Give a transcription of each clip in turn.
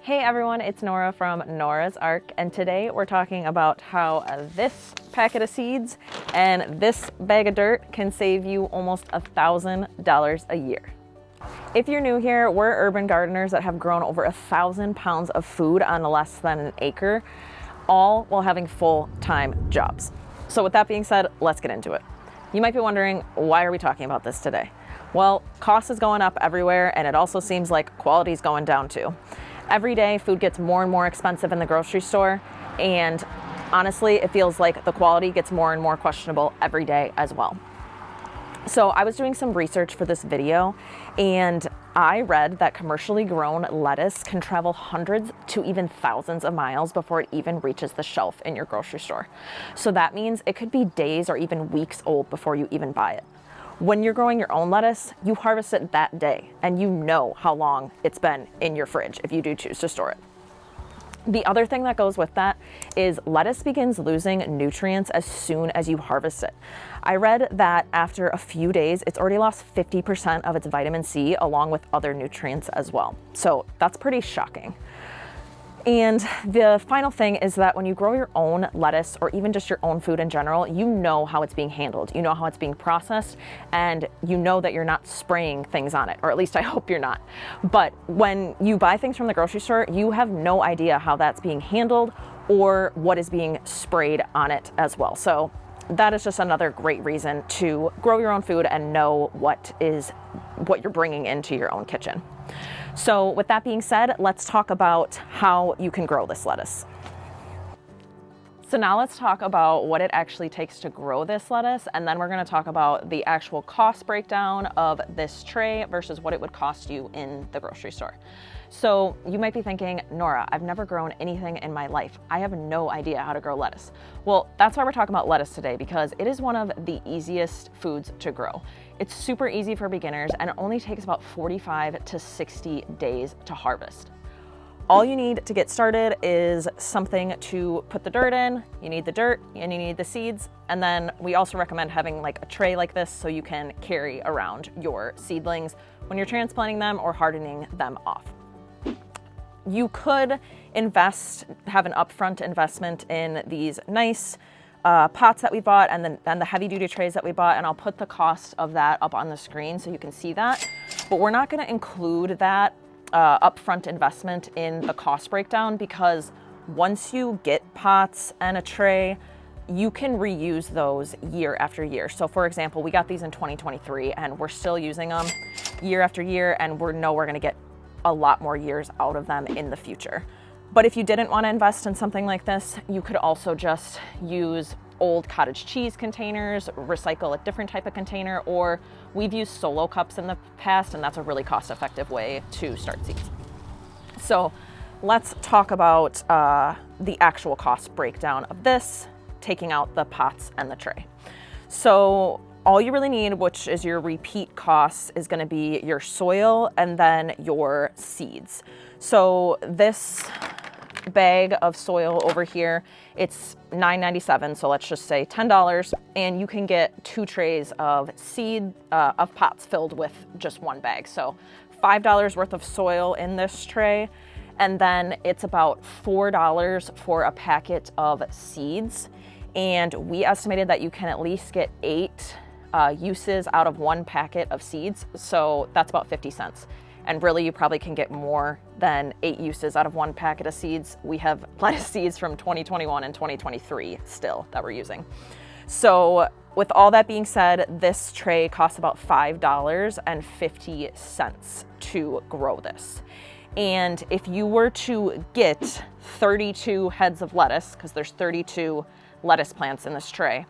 Hey everyone, it's Nora from Nora's Ark, and today we're talking about how this packet of seeds and this bag of dirt can save you almost $1,000 a year. If you're new here, we're urban gardeners that have grown over 1,000 pounds of food on less than an acre, all while having full-time jobs. So with that being said, let's get into it. You might be wondering, why are we talking about this today? Well, cost is going up everywhere, and it also seems like quality is going down too. Every day, food gets more and more expensive in the grocery store, and honestly, it feels like the quality gets more and more questionable every day as well. So I was doing some research for this video, and I read that commercially grown lettuce can travel hundreds to even thousands of miles before it even reaches the shelf in your grocery store. So that means it could be days or even weeks old before you even buy it. When you're growing your own lettuce, you harvest it that day, and you know how long it's been in your fridge if you do choose to store it. The other thing that goes with that is lettuce begins losing nutrients as soon as you harvest it. I read that after a few days, it's already lost 50% of its vitamin C along with other nutrients as well. So that's pretty shocking. And the final thing is that when you grow your own lettuce or even just your own food in general, you know how it's being handled, you know how it's being processed, and you know that you're not spraying things on it, or at least I hope you're not. But when you buy things from the grocery store, you have no idea how that's being handled or what is being sprayed on it as well. So that is just another great reason to grow your own food and know what you're bringing into your own kitchen. So with that being said, let's talk about how you can grow this lettuce. So now let's talk about what it actually takes to grow this lettuce, and then we're going to talk about the actual cost breakdown of this tray versus what it would cost you in the grocery store. So you might be thinking, Nora, I've never grown anything in my life. I have no idea how to grow lettuce. Well, that's why we're talking about lettuce today, because it is one of the easiest foods to grow. It's super easy for beginners, and it only takes about 45 to 60 days to harvest. All you need to get started is something to put the dirt in. You need the dirt and you need the seeds. And then we also recommend having like a tray like this so you can carry around your seedlings when you're transplanting them or hardening them off. You could have an upfront investment in these nice pots that we bought and then the heavy duty trays that we bought, and I'll put the cost of that up on the screen so you can see that. But we're not going to include that upfront investment in the cost breakdown, because once you get pots and a tray, you can reuse those year after year. So for example, we got these in 2023 and we're still using them year after year, and we're going to get a lot more years out of them in the future. But if you didn't want to invest in something like this, you could also just use old cottage cheese containers, recycle a different type of container, or we've used solo cups in the past, and that's a really cost-effective way to start seeds. So let's talk about the actual cost breakdown of this, taking out the pots and the tray. So all you really need, which is your repeat costs, is going to be your soil and then your seeds. So this bag of soil over here, it's $9.97, so let's just say $10, and you can get 2 trays of of pots filled with just one bag. So $5 worth of soil in this tray, and then it's about $4 for a packet of seeds. And we estimated that you can at least get 8 uses out of 1 packet of seeds, so that's about 50 cents. And really, you probably can get more than 8 uses out of one packet of seeds. We have lettuce seeds from 2021 and 2023 still that we're using. So with all that being said, this tray costs about $5.50 to grow this. And if you were to get 32 heads of lettuce, because there's 32 lettuce plants in this tray,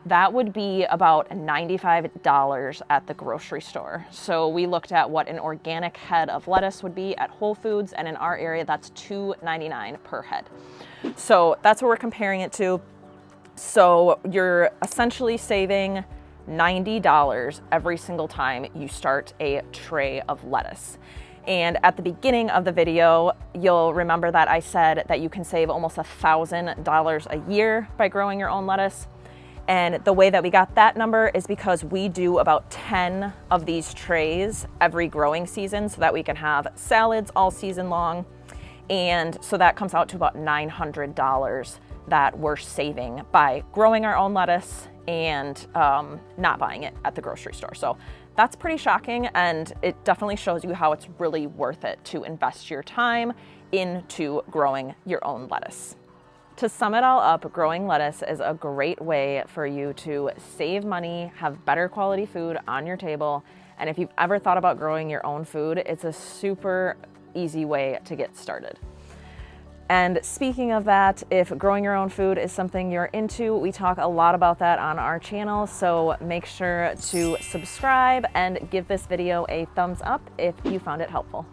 that would be about $95 at the grocery store. So we looked at what an organic head of lettuce would be at Whole Foods, and in our area, that's $2.99 per head. So that's what we're comparing it to. So you're essentially saving $90 every single time you start a tray of lettuce. And at the beginning of the video, you'll remember that I said that you can save almost $1,000 a year by growing your own lettuce. And the way that we got that number is because we do about 10 of these trays every growing season so that we can have salads all season long. And so that comes out to about $900 that we're saving by growing our own lettuce and not buying it at the grocery store. So that's pretty shocking, and it definitely shows you how it's really worth it to invest your time into growing your own lettuce. To sum it all up, growing lettuce is a great way for you to save money, have better quality food on your table, and if you've ever thought about growing your own food, it's a super easy way to get started. And speaking of that, if growing your own food is something you're into, we talk a lot about that on our channel, so make sure to subscribe and give this video a thumbs up if you found it helpful.